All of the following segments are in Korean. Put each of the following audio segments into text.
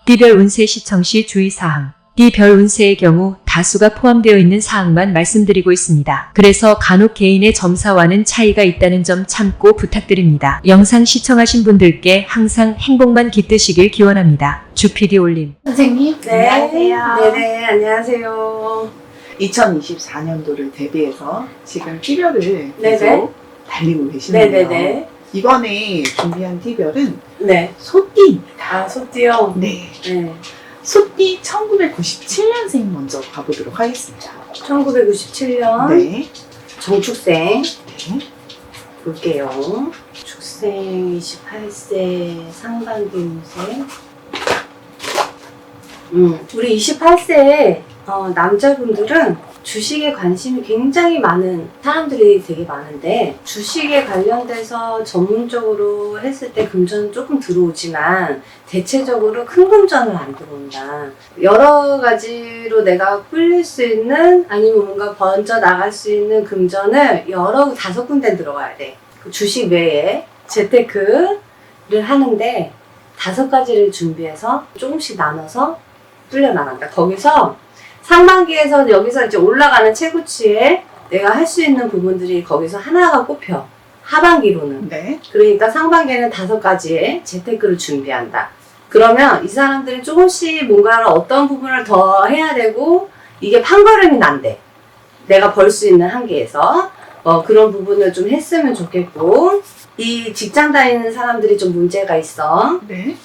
D별 운세 시청 시 주의사항. D별 운세의 경우 다수가 포함되어 있는 사항만 말씀드리고 있습니다. 그래서 간혹 개인의 점사와는 차이가 있다는 점 참고 부탁드립니다. 영상 시청하신 분들께 항상 행복만 깃드시길 기원합니다. 주PD 올림. 선생님, 네. 안녕하세요. 네네, 안녕하세요. 2024년도를 대비해서 지금 띠별을 네네. 계속 달리고 계시는데요. 네네네. 이번에 준비한 띠별은 네. 소띠입니다. 아, 소띠요? 네. 네. 소띠 1997년생 먼저 가보도록 하겠습니다. 1997년. 네. 정축생. 네. 볼게요. 축생 28세 상반기 운세. 우리 28세 남자분들은 주식에 관심이 굉장히 많은 사람들이 되게 많은데, 주식에 관련돼서 전문적으로 했을 때 금전은 조금 들어오지만 대체적으로 큰 금전은 안 들어온다. 여러 가지로 내가 불릴 수 있는, 아니면 뭔가 번져 나갈 수 있는 금전을 다섯 군데 들어가야 돼. 그 주식 외에 재테크를 하는데 5가지를 준비해서 조금씩 나눠서 불려 나간다. 거기서 상반기에서 여기서 이제 올라가는 최고치에 내가 할 수 있는 부분들이 거기서 하나가 꼽혀. 하반기로는. 네. 그러니까 상반기에는 5가지의 재테크를 준비한다. 그러면 이 사람들은 조금씩 뭔가를 어떤 부분을 더 해야 되고, 이게 판걸음이 난대. 내가 벌 수 있는 한계에서 그런 부분을 좀 했으면 좋겠고, 이 직장 다니는 사람들이 좀 문제가 있어. 네.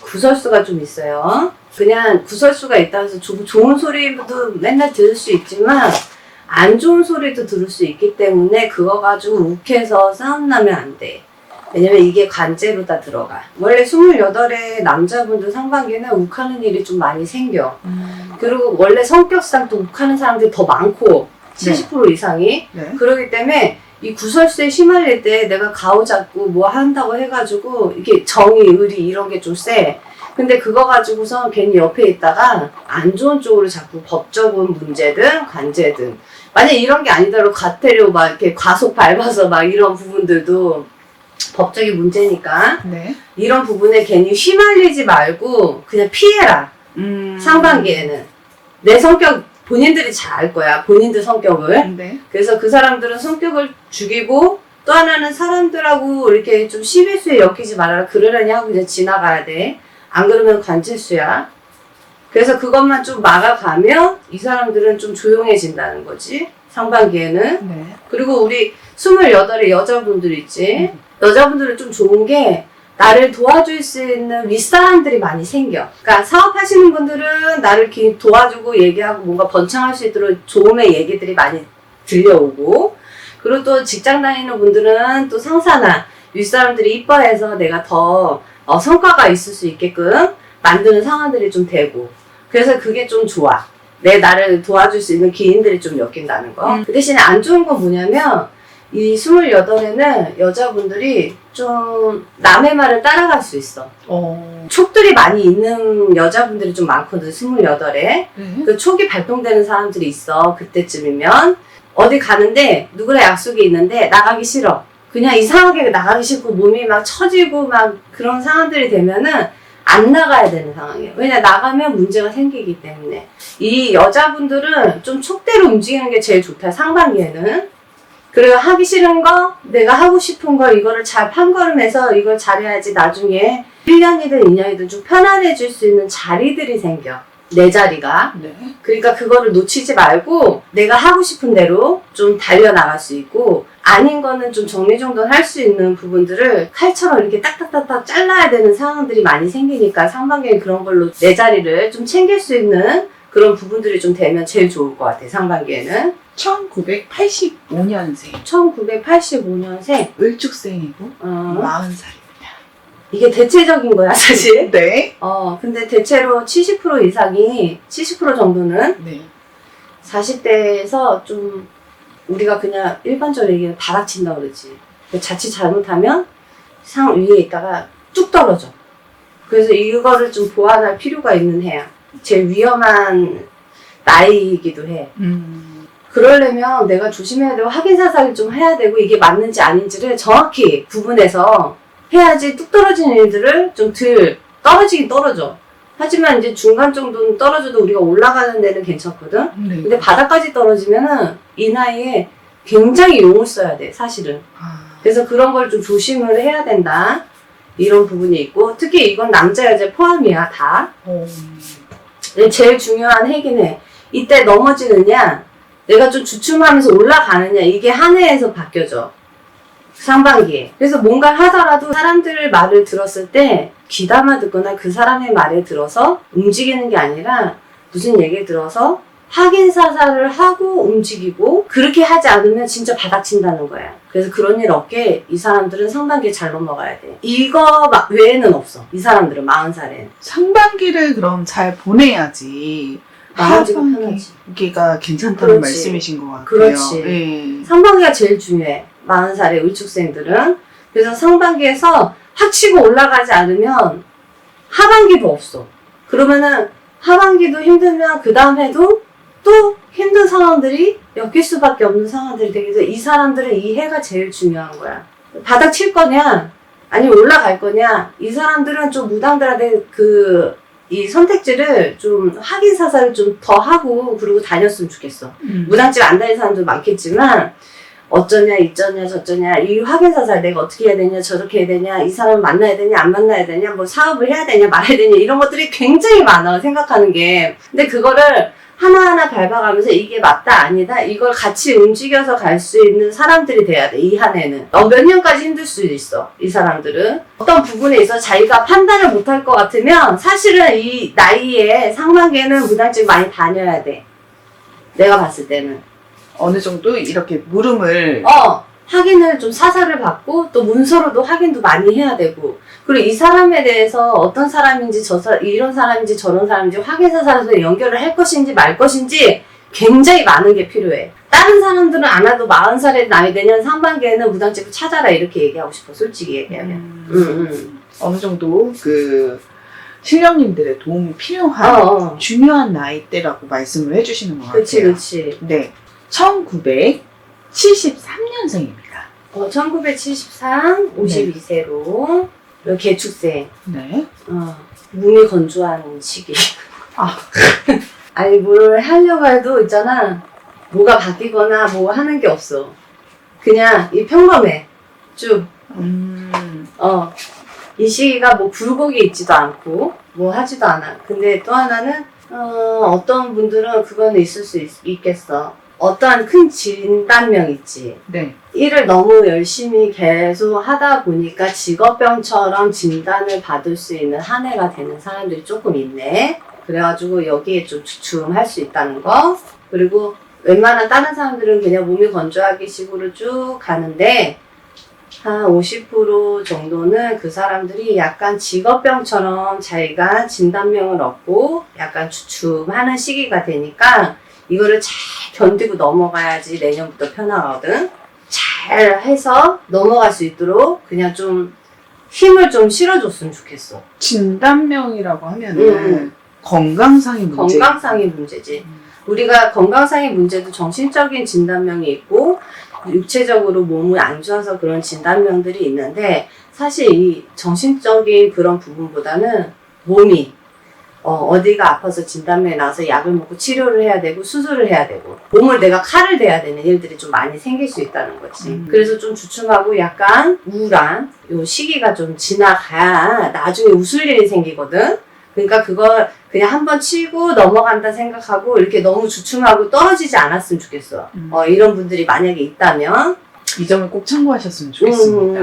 구설수가 좀 있어요. 그냥 구설수가 있다고 해서 좋은 소리도 맨날 들을 수 있지만 안 좋은 소리도 들을 수 있기 때문에 그거 가지고 욱해서 싸움 나면 안 돼. 왜냐면 이게 관제로 다 들어가. 원래 28의 남자분들 상반기는 욱하는 일이 좀 많이 생겨. 그리고 원래 성격상 또 욱하는 사람들이 더 많고 70% 이상이. 네. 그러기 때문에 이 구설수에 휘말릴 때 내가 가오잡고 뭐 한다고 해가지고 이게 정의, 의리 이런 게 좀 세. 근데 그거 가지고서 괜히 옆에 있다가 안 좋은 쪽으로 자꾸 법적인 문제든 관제든, 만약 이런 게 아니더라도 과태료 막 이렇게 과속 밟아서 막 이런 부분들도 법적인 문제니까 네. 이런 부분에 괜히 휘말리지 말고 그냥 피해라. 상반기에는 내 성격 본인들이 잘 알 거야. 본인들 성격을. 네. 그래서 그 사람들은 성격을 죽이고, 또 하나는 사람들하고 이렇게 좀 시비수에 엮이지 말아라. 그러려니 하고 그냥 지나가야 돼. 안 그러면 관제수야. 그래서 그것만 좀 막아가면 이 사람들은 좀 조용해진다는 거지. 상반기에는. 네. 그리고 우리 28의 여자분들 있지. 여자분들은 좀 좋은 게 나를 도와줄 수 있는 윗사람들이 많이 생겨. 그러니까 사업하시는 분들은 나를 이렇게 도와주고 얘기하고 뭔가 번창할 수 있도록 도움의 얘기들이 많이 들려오고, 그리고 또 직장 다니는 분들은 또 상사나 윗사람들이 이뻐해서 내가 더 성과가 있을 수 있게끔 만드는 상황들이 좀 되고, 그래서 그게 좀 좋아. 나를 도와줄 수 있는 기인들이 좀 엮인다는 거. 그 대신에 안 좋은 건 뭐냐면, 이 28에는 여자분들이 좀 남의 말을 따라갈 수 있어. 촉들이 많이 있는 여자분들이 좀 많거든, 28에. 네. 그 촉이 발동되는 사람들이 있어. 그때쯤이면 어디 가는데 누구랑 약속이 있는데 나가기 싫어. 그냥 이상하게 나가기 싫고 몸이 막 처지고 막 그런 상황들이 되면은 안 나가야 되는 상황이에요. 왜냐, 나가면 문제가 생기기 때문에. 이 여자분들은 좀 촉대로 움직이는 게 제일 좋다, 상반기에는. 그리고 하기 싫은 거, 내가 하고 싶은 거, 이거를 잘 판걸음해서 이걸 잘해야지 나중에 1년이든 2년이든 좀 편안해질 수 있는 자리들이 생겨. 내 자리가. 네. 그러니까 그거를 놓치지 말고 내가 하고 싶은 대로 좀 달려나갈 수 있고, 아닌 거는 좀 정리정돈할 수 있는 부분들을 칼처럼 이렇게 딱딱딱딱 잘라야 되는 상황들이 많이 생기니까 상반기에 그런 걸로 내 자리를 좀 챙길 수 있는 그런 부분들이 좀 되면 제일 좋을 것 같아요, 상반기에는. 1985년생. 1985년생. 을축생이고 40살입니다. 이게 대체적인 거야, 사실. 네. 근데 대체로 70% 이상이, 70% 정도는 네. 40대에서 좀 우리가 그냥 일반적으로 얘기하면 바닥친다 그러지. 자칫 잘못하면 상 위에 있다가 뚝 떨어져. 그래서 이거를 좀 보완할 필요가 있는 해야. 제일 위험한 나이이기도 해. 그러려면 내가 조심해야 되고 확인 사살을 좀 해야 되고, 이게 맞는지 아닌지를 정확히 구분해서 해야지 뚝 떨어지는 일들을 좀 덜 떨어지긴 떨어져. 하지만 이제 중간 정도는 떨어져도 우리가 올라가는 데는 괜찮거든. 네. 근데 바닥까지 떨어지면은 이 나이에 굉장히 용을 써야 돼, 사실은. 그래서 그런 걸 좀 조심을 해야 된다. 이런 부분이 있고, 특히 이건 남자, 여자 포함이야, 다. 근데 제일 중요한 핵이긴 해. 이때 넘어지느냐, 내가 좀 주춤하면서 올라가느냐, 이게 한 해에서 바뀌어져. 상반기에. 그래서 뭔가를 하더라도 사람들 말을 들었을 때 귀담아 듣거나 그 사람의 말에 들어서 움직이는 게 아니라 무슨 얘기를 들어서 확인사살을 하고 움직이고 그렇게 하지 않으면 진짜 바닥친다는 거야. 그래서 그런 일 없게 이 사람들은 상반기에 잘 넘어가야 돼. 이거 외에는 없어. 이 사람들은 40살엔. 상반기를 그럼 잘 보내야지 나머지가 편하지. 하반기가 괜찮다는 그렇지. 말씀이신 것 같아요. 그렇지. 네. 상반기가 제일 중요해. 40살의 의축생들은. 그래서 상반기에서 확 치고 올라가지 않으면 하반기도 없어. 그러면은 하반기도 힘들면 그 다음 해도 또 힘든 상황들이 엮일 수밖에 없는 상황들이 되기 때문에 이 사람들은 이 해가 제일 중요한 거야. 바닥 칠 거냐 아니면 올라갈 거냐, 이 사람들은 좀 무당들한테 이 선택지를 좀 확인 사살을 좀 더 하고 그러고 다녔으면 좋겠어. 무당집 안 다니는 사람도 많겠지만 어쩌냐 이쩌냐 저쩌냐 이 확인 사살 내가 어떻게 해야 되냐 저렇게 해야 되냐 이 사람을 만나야 되냐 안 만나야 되냐 뭐 사업을 해야 되냐 말아야 되냐 이런 것들이 굉장히 많아, 생각하는 게. 근데 그거를 하나하나 밟아가면서 이게 맞다 아니다 이걸 같이 움직여서 갈 수 있는 사람들이 돼야 돼. 이 한 해는 몇 년까지 힘들 수도 있어. 이 사람들은 어떤 부분에 있어서 자기가 판단을 못할 것 같으면 사실은 이 나이에 상반기에는 무당집 많이 다녀야 돼. 내가 봤을 때는 어느 정도 이렇게 물음을 확인을 좀 사살을 받고 또 문서로도 확인도 많이 해야 되고, 그리고 이 사람에 대해서 어떤 사람인지 이런 사람인지 저런 사람인지 확인 사살에서 연결을 할 것인지 말 것인지 굉장히 많은 게 필요해. 다른 사람들은 안 와도 40살에 나이 되면 상반기에는 무당집을 찾아라 이렇게 얘기하고 싶어, 솔직히 얘기하면. 어느 정도 신령님들의 도움이 필요한 중요한 나이대라고 말씀을 해주시는 것 같아요. 그치. 네, 1973년생입니다. 1973, 52세로 개축생. 네. 몸이 건조한 시기. 아. 아니 뭘 하려고 해도 있잖아, 뭐가 바뀌거나 뭐 하는 게 없어. 그냥 평범해 쭉. 이 시기가 뭐 굴곡이 있지도 않고 뭐 하지도 않아. 근데 또 하나는 어떤 분들은 그거는 있을 수 있겠어. 어떠한 큰 진단명 있지. 네. 일을 너무 열심히 계속 하다 보니까 직업병처럼 진단을 받을 수 있는 한 해가 되는 사람들이 조금 있네. 그래가지고 여기에 좀 주춤할 수 있다는 거. 그리고 웬만한 다른 사람들은 그냥 몸이 건조하기 식으로 쭉 가는데 한 50% 정도는 그 사람들이 약간 직업병처럼 자기가 진단명을 얻고 약간 주춤하는 시기가 되니까 이거를 잘 견디고 넘어가야지 내년부터 편하거든. 잘 해서 넘어갈 수 있도록 그냥 좀 힘을 좀 실어줬으면 좋겠어. 진단명이라고 하면은 건강상의 문제. 건강상의 문제지. 우리가 건강상의 문제도 정신적인 진단명이 있고 육체적으로 몸이 안 좋아서 그런 진단명들이 있는데, 사실 이 정신적인 그런 부분보다는 몸이 어디가 아파서 진단명이 나와서 약을 먹고 치료를 해야 되고 수술을 해야 되고 몸을 내가 칼을 대야 되는 일들이 좀 많이 생길 수 있다는 거지. 그래서 좀 주춤하고 약간 우울한 요 시기가 좀 지나가야 나중에 웃을 일이 생기거든. 그러니까 그걸 그냥 한번 치고 넘어간다 생각하고 이렇게 너무 주춤하고 떨어지지 않았으면 좋겠어. 이런 분들이 만약에 있다면 이 점을 꼭 참고하셨으면 좋겠습니다.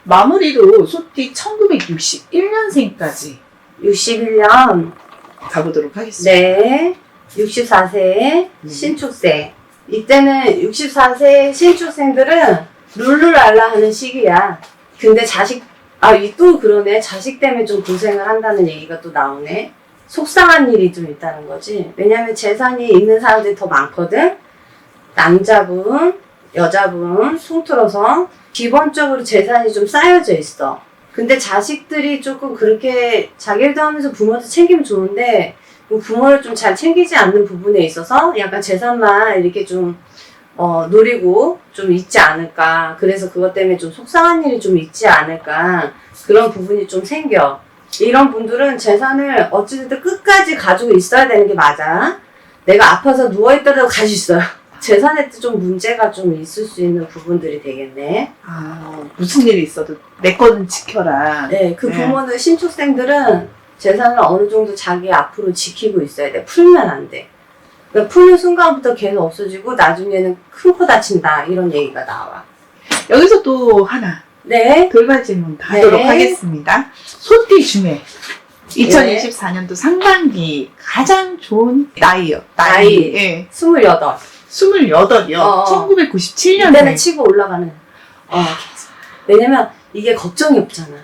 마무리로 소띠 1961년생까지 61년 가보도록 하겠습니다. 네, 64세 신축생. 이때는 64세 신축생들은 룰루랄라 하는 시기야. 근데 또 그러네. 자식 때문에 좀 고생을 한다는 얘기가 또 나오네. 속상한 일이 좀 있다는 거지. 왜냐면 재산이 있는 사람들이 더 많거든. 남자분, 여자분 통틀어서 기본적으로 재산이 좀 쌓여져 있어. 근데 자식들이 조금 그렇게 자기 일도 하면서 부모도 챙기면 좋은데 부모를 좀 잘 챙기지 않는 부분에 있어서 약간 재산만 이렇게 좀 노리고 좀 있지 않을까. 그래서 그것 때문에 좀 속상한 일이 좀 있지 않을까. 그런 부분이 좀 생겨. 이런 분들은 재산을 어찌됐든 끝까지 가지고 있어야 되는 게 맞아. 내가 아파서 누워있더라도 가지고 있어요. 재산에 좀 문제가 좀 있을 수 있는 부분들이 되겠네. 무슨 일이 있어도 내 거는 지켜라. 네, 그 부모는 신축생들은 재산을 어느 정도 자기 앞으로 지키고 있어야 돼. 풀면 안 돼. 그러니까 푸는 순간부터 계속 없어지고 나중에는 큰 코 다친다 이런 얘기가 나와. 여기서 또 하나 네. 돌발 질문 하도록 네. 하겠습니다. 소띠 중에 2024년도 상반기 가장 좋은 나이요. 나이. 예. 28. 28이요. 1997년생. 이때는 치고 올라가는. 왜냐면 이게 걱정이 없잖아.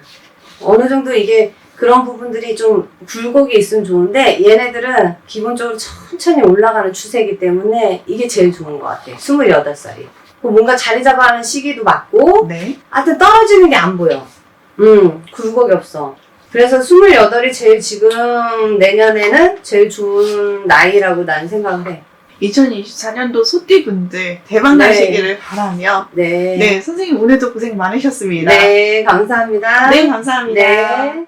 어느 정도 이게 그런 부분들이 좀 굴곡이 있으면 좋은데 얘네들은 기본적으로 천천히 올라가는 추세이기 때문에 이게 제일 좋은 것 같아. 28살이. 뭔가 자리 잡아가는 시기도 맞고 네. 하여튼 떨어지는 게 안 보여. 굴곡이 없어. 그래서 28이 제일 지금 내년에는 제일 좋은 나이라고 나는 생각을 해. 2024년도 소띠분들 대박 네. 나시기를 바라며 네. 네, 선생님 오늘도 고생 많으셨습니다. 네, 감사합니다. 네, 감사합니다. 네.